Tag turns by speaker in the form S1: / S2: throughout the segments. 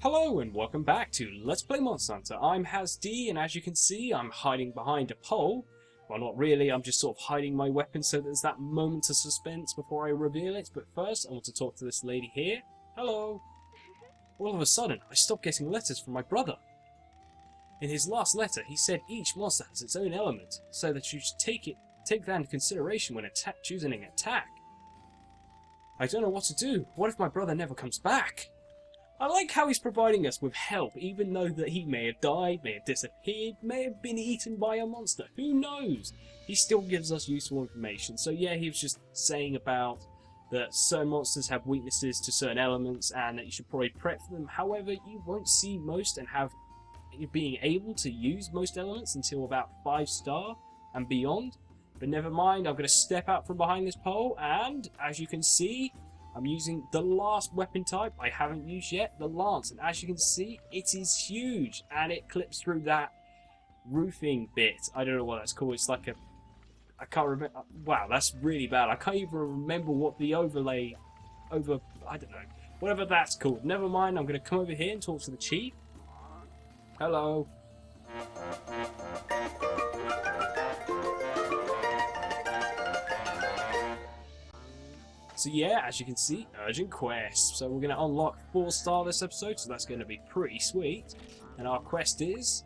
S1: Hello and welcome back to Let's Play Monster Hunter. I'm HazzD, and as you can see, I'm hiding behind a pole. Well, not really, I'm just sort of hiding my weapon so there's that moment of suspense before I reveal it. But first, I want to talk to this lady here. Hello. All of a sudden, I stopped getting letters from my brother. In his last letter, he said each monster has its own element, so that you should take that into consideration when choosing an attack. I don't know what to do. What if my brother never comes back? I like how he's providing us with help, even though that he may have died, may have disappeared, may have been eaten by a monster. Who knows? He still gives us useful information. So yeah, he was just saying about that certain monsters have weaknesses to certain elements and that you should probably prep for them. However, you won't see most and have being able to use most elements until about 5-star and beyond. But never mind, I'm going to step out from behind this pole, and as you can see, I'm using the last weapon type I haven't used yet, the lance, and as you can see, it is huge, and it clips through that roofing bit. I don't know what that's called. It's like a, I can't remember. Wow, that's really bad. I can't even remember what the overlay I don't know, whatever that's called. Never mind. I'm going to come over here and talk to the chief. Hello. So yeah, as you can see, urgent quest. So we're going to unlock 4-star this episode, so that's going to be pretty sweet. And our quest is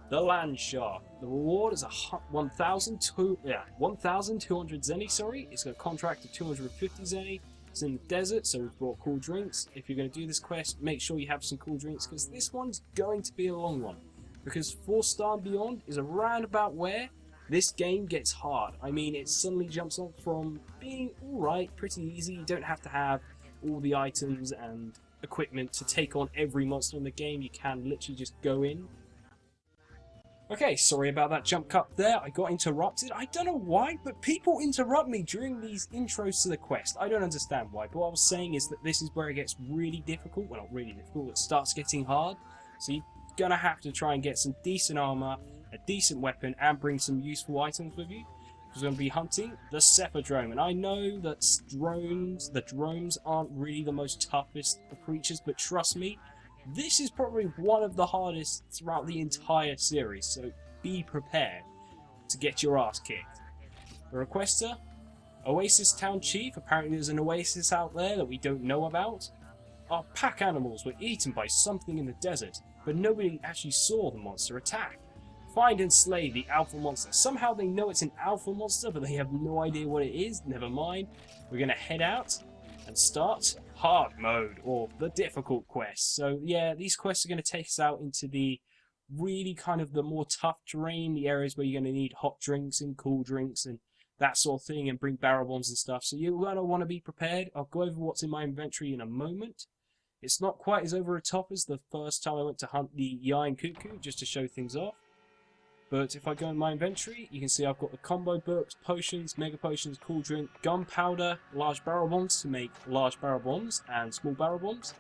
S1: the Land Shark. The reward is 1,200 zenny, sorry. It's got a contract of 250 zenny. It's in the desert, so we've brought cool drinks. If you're going to do this quest, make sure you have some cool drinks, because this one's going to be a long one. Because 4-star and beyond is around about where this game gets hard. I mean, it suddenly jumps on from being alright, pretty easy. You don't have to have all the items and equipment to take on every monster in the game. You can literally just go in. Okay, sorry about that jump cut there. I got interrupted. I don't know why, but people interrupt me during these intros to the quest. I don't understand why, but what I was saying is that this is where it gets really difficult. Well, not really difficult, it starts getting hard. So you're going to have to try and get some decent armor, a decent weapon, and bring some useful items with you. Because we're going to be hunting the Cephadrome. And I know that the drones aren't really the most toughest of creatures, but trust me, this is probably one of the hardest throughout the entire series, so be prepared to get your ass kicked. The requester, Oasis Town Chief. Apparently there's an oasis out there that we don't know about. Our pack animals were eaten by something in the desert, but nobody actually saw the monster attack. Find and slay the alpha monster. Somehow they know it's an alpha monster, but they have no idea what it is. Never mind. We're going to head out and start hard mode, or the difficult quest. So yeah, these quests are going to take us out into the really kind of the more tough terrain, the areas where you're going to need hot drinks and cool drinks and that sort of thing, and bring barrel bombs and stuff. So you're going to want to be prepared. I'll go over what's in my inventory in a moment. It's not quite as over the top as the first time I went to hunt the Yian Cuckoo, just to show things off. But if I go in my inventory, you can see I've got the combo books, potions, mega potions, cool drink, gunpowder, large barrel bombs to make large barrel bombs and small barrel bombs,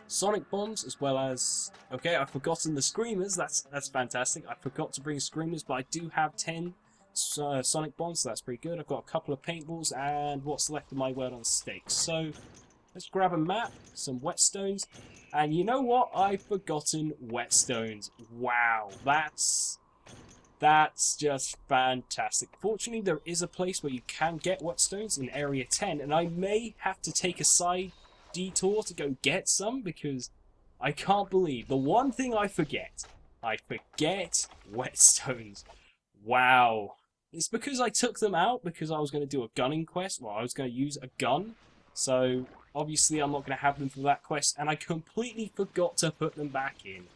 S1: sonic bombs, as well as, okay, I've forgotten the screamers. That's fantastic. I forgot to bring screamers, but I do have 10 sonic bombs, so that's pretty good. I've got a couple of paintballs and what's left of my word on steaks. So let's grab a map, some whetstones. And you know what? I've forgotten whetstones. Wow, that's just fantastic. Fortunately, there is a place where you can get whetstones in Area 10, and I may have to take a side detour to go get some, because I can't believe the one thing I forget whetstones. Wow. It's because I took them out because I was going to do a gunning quest. Well, I was going to use a gun, so obviously I'm not going to have them for that quest, and I completely forgot to put them back in.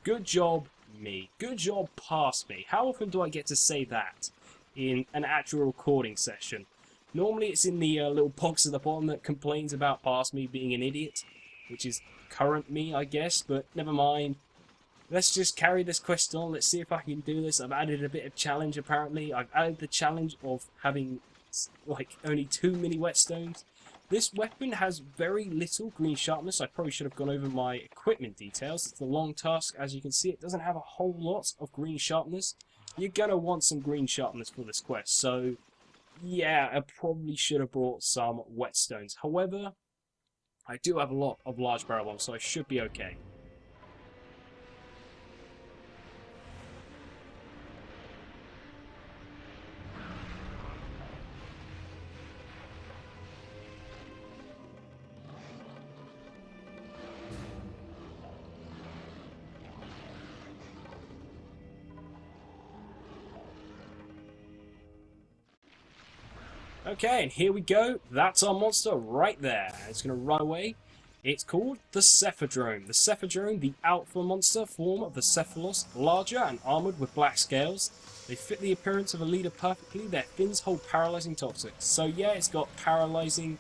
S1: Good job, me. Good job, past me. How often do I get to say that in an actual recording session? Normally it's in the little box at the bottom that complains about past me being an idiot, which is current me, I guess, but never mind. Let's just carry this quest on. Let's see if I can do this. I've added a bit of challenge, apparently. I've added the challenge of having like only 2 mini whetstones. This weapon has very little green sharpness. I probably should have gone over my equipment details. It's the long tusk. As you can see, it doesn't have a whole lot of green sharpness. You're going to want some green sharpness for this quest. So yeah, I probably should have brought some whetstones. However, I do have a lot of large barrel bombs, so I should be okay. Okay, and here we go. That's our monster right there. It's going to run away. It's called the Cephadrome. The Cephadrome, the alpha monster form of the Cephalos, larger and armoured with black scales. They fit the appearance of a leader perfectly. Their fins hold paralysing toxics. So yeah, it's got paralysing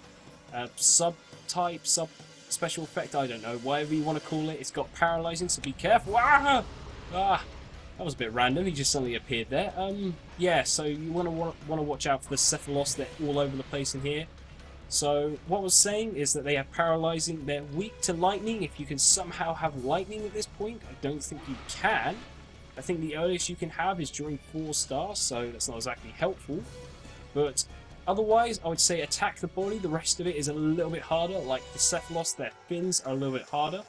S1: subtype, special effect, I don't know, whatever you want to call it. It's got paralysing, so be careful. Ah! That was a bit random. He just suddenly appeared there. Yeah, so you want to watch out for the Cephalos. They're all over the place in here. So what I was saying is that they have paralysing. They're weak to lightning. If you can somehow have lightning at this point, I don't think you can. I think the earliest you can have is during 4 stars, so that's not exactly helpful. But otherwise, I would say attack the body. The rest of it is a little bit harder. Like the Cephalos, their fins are a little bit harder.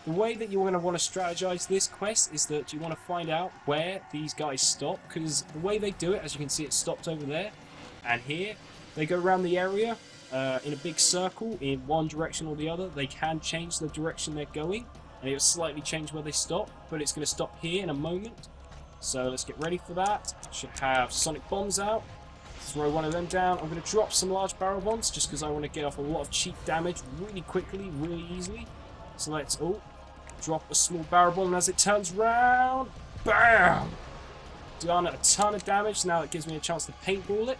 S1: The way that you're going to want to strategize this quest is that you want to find out where these guys stop, because the way they do it, as you can see, it stopped over there and here. They go around the area in a big circle in one direction or the other. They can change the direction they're going, and it will slightly change where they stop, but it's going to stop here in a moment. So let's get ready for that. Should have sonic bombs out. Throw one of them down. I'm going to drop some large barrel bombs just because I want to get off a lot of cheap damage really quickly, really easily. So let's drop a small barrel bomb as it turns round. Bam! Done a ton of damage. Now it gives me a chance to paintball it.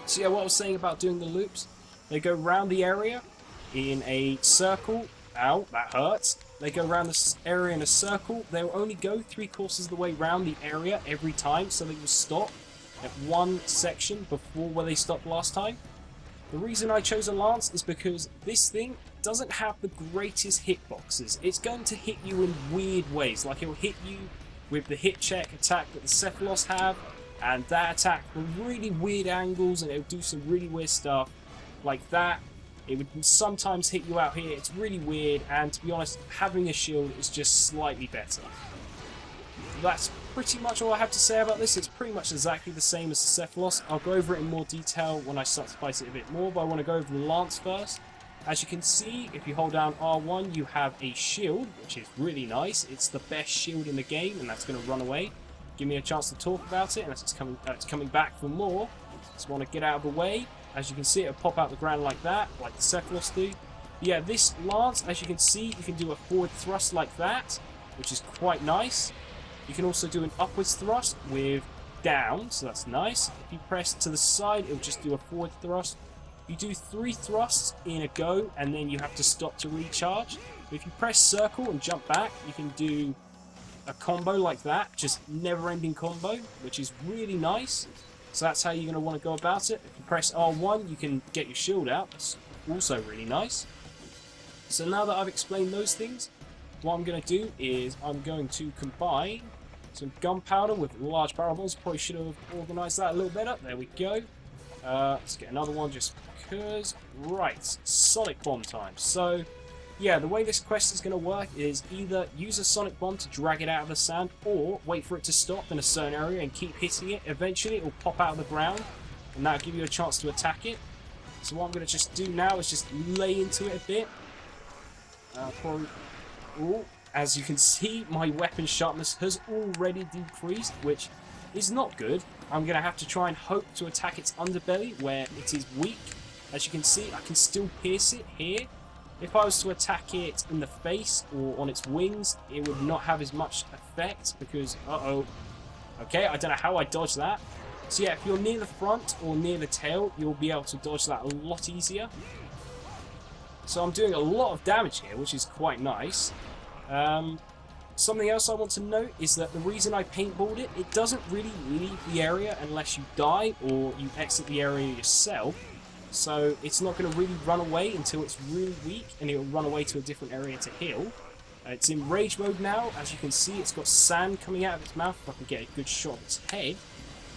S1: So yeah, what I was saying about doing the loops, they go round the area in a circle. Ow, that hurts. They go around this area in a circle. They'll only go 3/4 of the way round the area every time, so they will stop at one section before where they stopped last time. The reason I chose a lance is because this thing doesn't have the greatest hitboxes. It's going to hit you in weird ways, like it will hit you with the hit check attack that the Cephalos have, and that attack from really weird angles, and it'll do some really weird stuff like that. It would sometimes hit you out here. It's really weird, and to be honest, having a shield is just slightly better. That's pretty much all I have to say about this. It's pretty much exactly the same as the Cephalos. I'll go over it in more detail when I start to spice it a bit more, but I want to go over the lance first. As you can see, if you hold down R1, you have a shield, which is really nice. It's the best shield in the game, and that's going to run away. Give me a chance to talk about it, and it's coming back for more. Just want to get out of the way. As you can see, it'll pop out the ground like that, like the Cephalos do. Yeah, this lance, as you can see, you can do a forward thrust like that, which is quite nice. You can also do an upwards thrust with down, so that's nice. If you press to the side, it'll just do a forward thrust. You do 3 thrusts in a go, and then you have to stop to recharge. But if you press circle and jump back, you can do a combo like that, just never-ending combo, which is really nice. So that's how you're going to want to go about it. If you press R1, you can get your shield out. That's also really nice. So now that I've explained those things, what I'm going to do is I'm going to combine some gunpowder with large barrel bombs. Probably should have organised that a little better. There we go. Let's get another one just because. Right, sonic bomb time. So, yeah, the way this quest is going to work is either use a sonic bomb to drag it out of the sand, or wait for it to stop in a certain area and keep hitting it. Eventually, it will pop out of the ground, and that'll give you a chance to attack it. So what I'm going to just do now is just lay into it a bit. Ooh, as you can see, my weapon sharpness has already decreased, which is not good. I'm going to have to try and hope to attack its underbelly where it is weak. As you can see, I can still pierce it here. If I was to attack it in the face or on its wings, it would not have as much effect because, okay, I don't know how I dodged that. So yeah, if you're near the front or near the tail, you'll be able to dodge that a lot easier. So I'm doing a lot of damage here, which is quite nice. Something else I want to note is that the reason I paintballed it, it doesn't really leave the area unless you die or you exit the area yourself. So it's not going to really run away until it's really weak, and it'll run away to a different area to heal. It's in rage mode now. As you can see, it's got sand coming out of its mouth. If I can get a good shot of its head.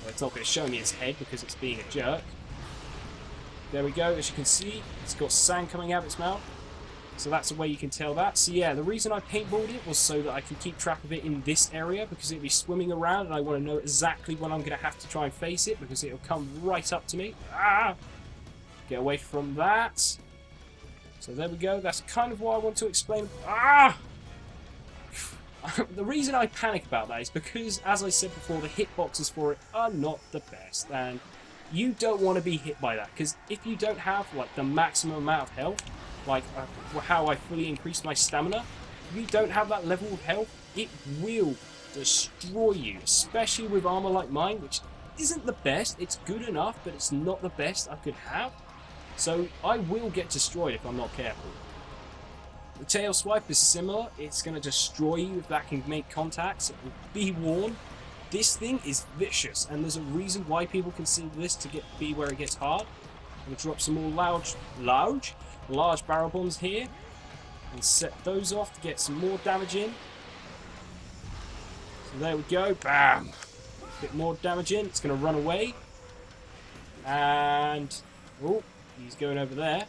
S1: Well, it's not going to show me its head because it's being a jerk. There we go. As you can see, it's got sand coming out of its mouth. So that's a way you can tell that. So yeah, the reason I paintballed it was so that I can keep track of it in this area, because it'll be swimming around and I want to know exactly when I'm going to have to try and face it, because it'll come right up to me. Ah! Get away from that. So there we go. That's kind of what I want to explain. Ah! The reason I panic about that is because, as I said before, the hitboxes for it are not the best, and you don't want to be hit by that, because if you don't have like the maximum amount of health, like how I fully increased my stamina, if you don't have that level of health, it will destroy you, especially with armor like mine, which isn't the best. It's good enough, but it's not the best I could have. So I will get destroyed if I'm not careful. The tail swipe is similar. It's going to destroy you if that can make contact, so be warned. This thing is vicious, and there's a reason why people consider this to be where it gets hard. I'm going to drop some more large barrel bombs here, and set those off to get some more damage in. So there we go, bam! A bit more damage in, it's going to run away. And, oh, he's going over there.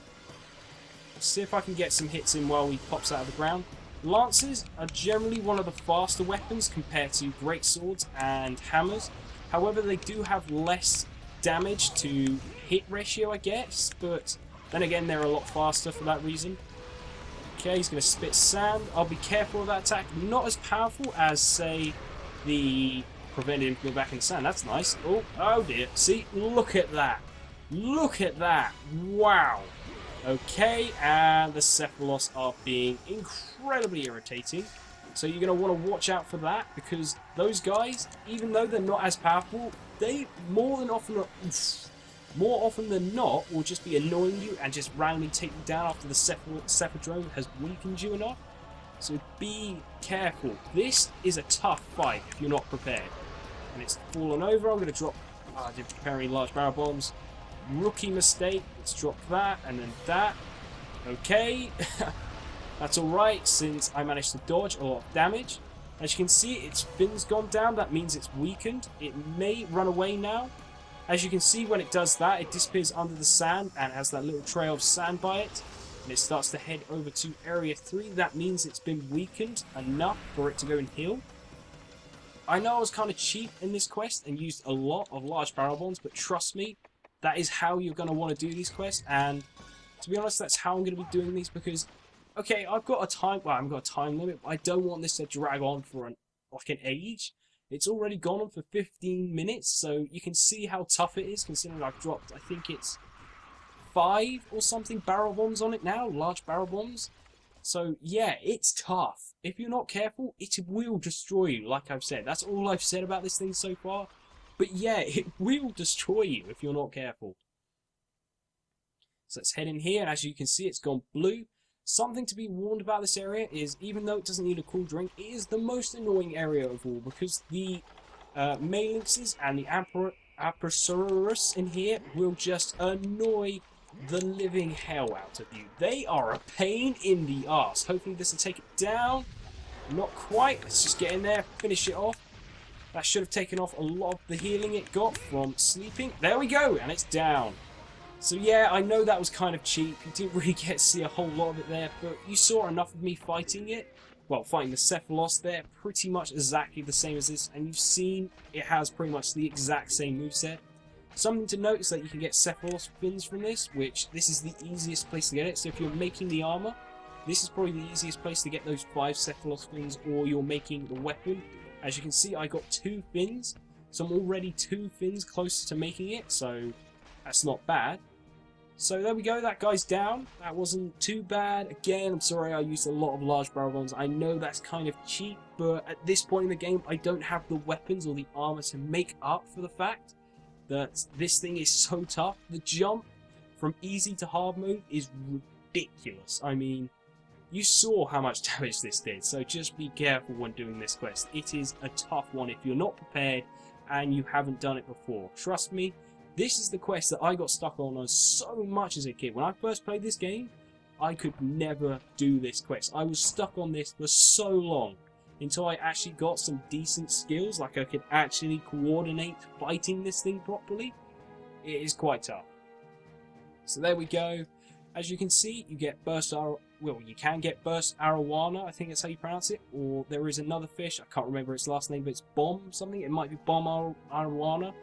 S1: Let's see if I can get some hits in while he pops out of the ground. Lances are generally one of the faster weapons compared to great swords and hammers. However, they do have less damage to hit ratio, I guess, but then again, they're a lot faster for that reason. Okay, he's going to spit sand. I'll be careful of that attack. Not as powerful as, say, the preventing him from going back in the sand. That's nice. Oh dear. See, look at that. Look at that. Wow. Okay, and the Cephalos are being incredibly irritating. So you're going to want to watch out for that, because those guys, even though they're not as powerful, they more often than not will just be annoying you and just randomly take you down after the Cephadrome has weakened you enough. So be careful. This is a tough fight if you're not prepared. And it's fallen over. I'm going to drop preparing large barrel bombs. Rookie mistake. Let's drop that and then that. Okay. That's alright, since I managed to dodge a lot of damage. As you can see, its fin's gone down. That means it's weakened. It may run away now. As you can see, when it does that, it disappears under the sand and has that little trail of sand by it. And it starts to head over to Area 3. That means it's been weakened enough for it to go and heal. I know I was kind of cheap in this quest and used a lot of large barrel bombs, but trust me, that is how you're going to want to do these quests. And to be honest, that's how I'm going to be doing these, because, okay, I've got a time, well, I haven't got a time limit, but I don't want this to drag on for an age. It's already gone on for 15 minutes, so you can see how tough it is, considering I've dropped, I think it's 5 or something barrel bombs on it now, large barrel bombs. So yeah, it's tough. If you're not careful, it will destroy you, like I've said. That's all I've said about this thing so far. But yeah, it will destroy you if you're not careful. So let's head in here, and as you can see, it's gone blue. Something to be warned about this area is, even though it doesn't need a cool drink, it is the most annoying area of all, because the Malinxes and the Approsaurus in here will just annoy the living hell out of you. They are a pain in the arse. Hopefully this will take it down. Not quite. Let's just get in there, finish it off. That should have taken off a lot of the healing it got from sleeping. There we go, and it's down. So yeah, I know that was kind of cheap. You didn't really get to see a whole lot of it there, but you saw enough of me fighting it. Well, fighting the Cephalos there, pretty much exactly the same as this, and you've seen it has pretty much the exact same moveset. Something to note is that you can get Cephalos fins from this, which this is the easiest place to get it. So if you're making the armor, this is probably the easiest place to get those 5 Cephalos fins, or you're making the weapon. As you can see, I got 2 fins, so I'm already 2 fins closer to making it, so that's not bad. So there we go, that guy's down. That wasn't too bad. Again, I'm sorry I used a lot of large barrel bombs. I know that's kind of cheap, but at this point in the game, I don't have the weapons or the armor to make up for the fact that this thing is so tough. The jump from easy to hard mode is ridiculous. I mean, you saw how much damage this did, so just be careful when doing this quest. It is a tough one if you're not prepared and you haven't done it before. Trust me, this is the quest that I got stuck on so much as a kid. When I first played this game, I could never do this quest. I was stuck on this for so long until I actually got some decent skills, like I could actually coordinate fighting this thing properly. It is quite tough. So there we go. As you can see, you get burst well, you can get burst arowana, I think that's how you pronounce it, or there is another fish, I can't remember its last name, but it's bomb something, it might be bomb arowana.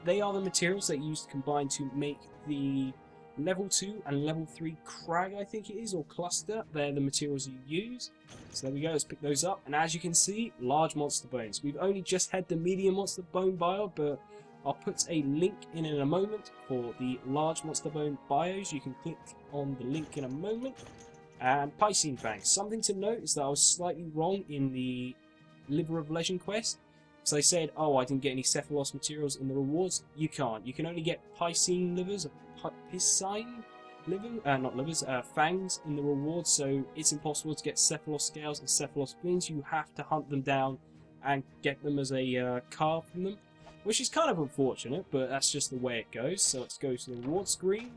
S1: They are the materials that you use to combine to make the level 2 and level 3 crag, I think it is, or cluster. They're the materials you use. So there we go, let's pick those up. And as you can see, large monster bones. We've only just had the medium monster bone bio, but I'll put a link in a moment for the large monster bone bios. You can click on the link in a moment. And Piscine Fangs. Something to note is that I was slightly wrong in the Liver of Legend quest. So they said, oh, I didn't get any Cephalos materials in the rewards. You can't. You can only get Piscine livers, Piscine liver, not livers, fangs in the rewards. So it's impossible to get Cephalos scales and Cephalos fins. You have to hunt them down and get them as a card from them, which is kind of unfortunate, but that's just the way it goes. So let's go to the reward screen.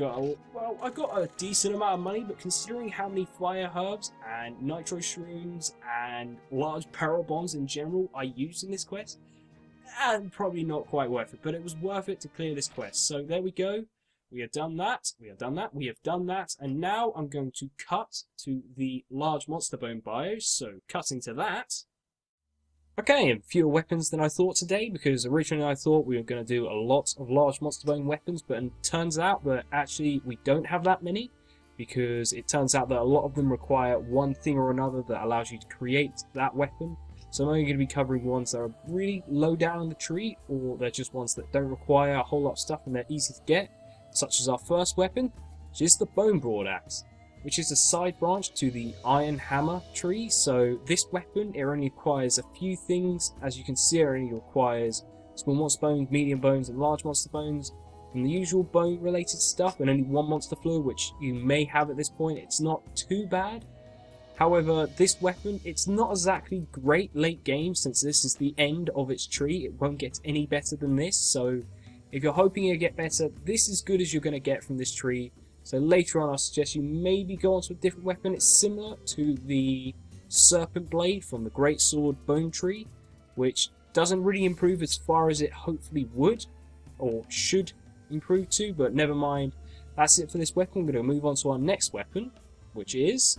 S1: I got a decent amount of money, but considering how many fire herbs and nitro shrooms and large peril bombs in general I used in this quest, probably not quite worth it, but it was worth it to clear this quest. So there we go. We have done that, we have done that, we have done that, and now I'm going to cut to the large monster bone bios. So cutting to that. Okay, and fewer weapons than I thought today, because originally I thought we were going to do a lot of large monster bone weapons, but it turns out that actually we don't have that many, because it turns out that a lot of them require one thing or another that allows you to create that weapon. So I'm only going to be covering ones that are really low down in the tree, or they're just ones that don't require a whole lot of stuff and they're easy to get, such as our first weapon, which is the Bone Broadaxe, which is a side branch to the Iron Hammer tree. So this weapon, it only requires a few things. As you can see, it only requires small monster bones, medium bones, and large monster bones, and the usual bone related stuff, and only one monster fluid, which you may have at this point. It's not too bad. However, this weapon, it's not exactly great late game, since this is the end of its tree. It won't get any better than this, so if you're hoping it'll get better, this is as good as you're going to get from this tree. So later on, I'll suggest you maybe go on to a different weapon. It's similar to the Serpent Blade from the Great Sword Bone Tree, which doesn't really improve as far as it hopefully would, or should improve to, but never mind. That's it for this weapon. We're going to move on to our next weapon, which is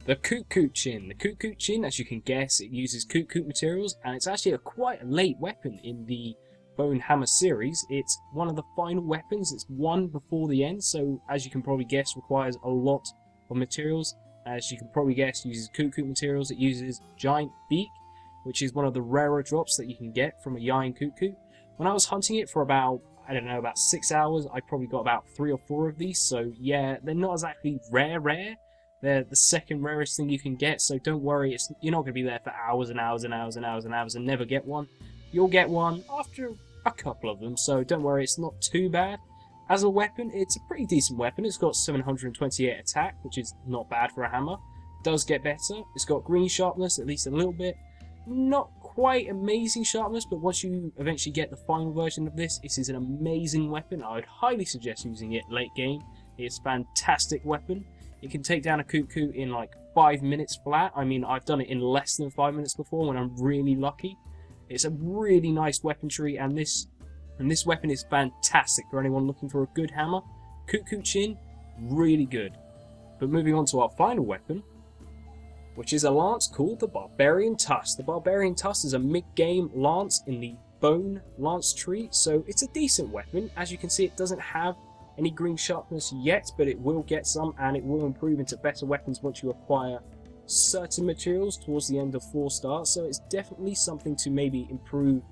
S1: the Koot Chin. The Koot Chin, as you can guess, it uses Koot materials, and it's actually quite a late weapon in the Bone Hammer series. It's one of the final weapons. It's one before the end, so as you can probably guess, requires a lot of materials. As you can probably guess, uses Koot materials. It uses Giant Beak, which is one of the rarer drops that you can get from a Yian Koot. When I was hunting it for about, I don't know, about 6 hours, I probably got about 3 or 4 of these. So yeah, they're not exactly rare. They're the second rarest thing you can get, so don't worry, you're not going to be there for hours and hours and hours and hours and hours and never get one. You'll get one after a couple of them, so don't worry, it's not too bad. As a weapon, it's a pretty decent weapon. It's got 728 attack, which is not bad for a hammer. It does get better. It's got green sharpness, at least a little bit. Not quite amazing sharpness, but once you eventually get the final version of this, it is an amazing weapon. I would highly suggest using it late game. It's a fantastic weapon. It can take down a Koot in like 5 minutes flat. I mean, I've done it in less than 5 minutes before when I'm really lucky. It's a really nice weaponry, and this weapon is fantastic for anyone looking for a good hammer. Koot Chin, really good. But moving on to our final weapon, which is a lance called the Barbarian Tusk. The Barbarian Tusk is a mid-game lance in the Bone Lance tree, so it's a decent weapon. As you can see, it doesn't have any green sharpness yet, but it will get some, and it will improve into better weapons once you acquire certain materials towards the end of 4-star, so it's definitely something to maybe improve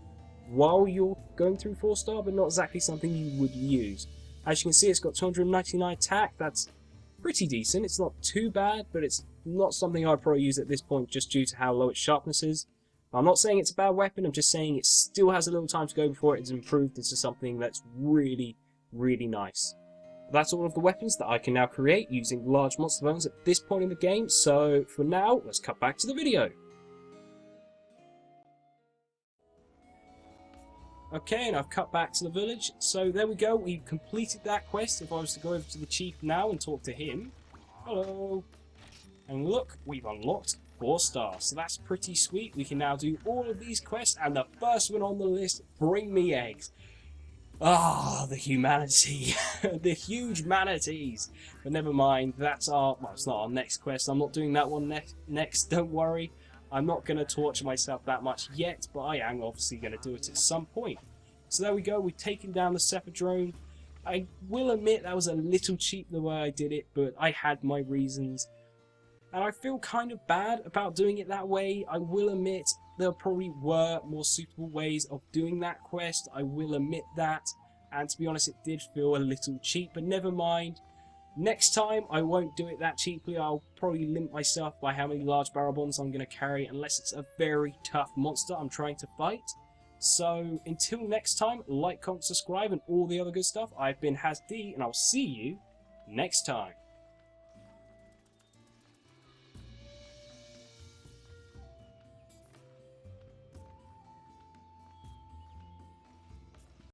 S1: while you're going through 4-star, but not exactly something you would use. As you can see, it's got 299 attack. That's pretty decent. It's not too bad, but it's not something I'd probably use at this point just due to how low its sharpness is. I'm not saying it's a bad weapon, I'm just saying it still has a little time to go before it's improved into something that's really, really nice. That's all of the weapons that I can now create using large monster bones at this point in the game, so for now, let's cut back to the video. Okay, and I've cut back to the village, so there we go, we've completed that quest. If I was to go over to the chief now and talk to him, hello, and look, we've unlocked 4 stars, so that's pretty sweet. We can now do all of these quests, and the first one on the list, bring me eggs. Ah, the humanity. The huge manatees. But never mind, that's our... Well, it's not our next quest. I'm not doing that one next, don't worry. I'm not going to torture myself that much yet, but I am obviously going to do it at some point. So there we go, we've taken down the Cephadrome. I will admit that was a little cheap the way I did it, but I had my reasons. And I feel kind of bad about doing it that way. I will admit there probably were more suitable ways of doing that quest. I will admit that. And to be honest, it did feel a little cheap, but never mind. Next time, I won't do it that cheaply. I'll probably limit myself by how many large barrel bombs I'm going to carry, unless it's a very tough monster I'm trying to fight. So, until next time, like, comment, subscribe, and all the other good stuff. I've been HazzD, and I'll see you next time.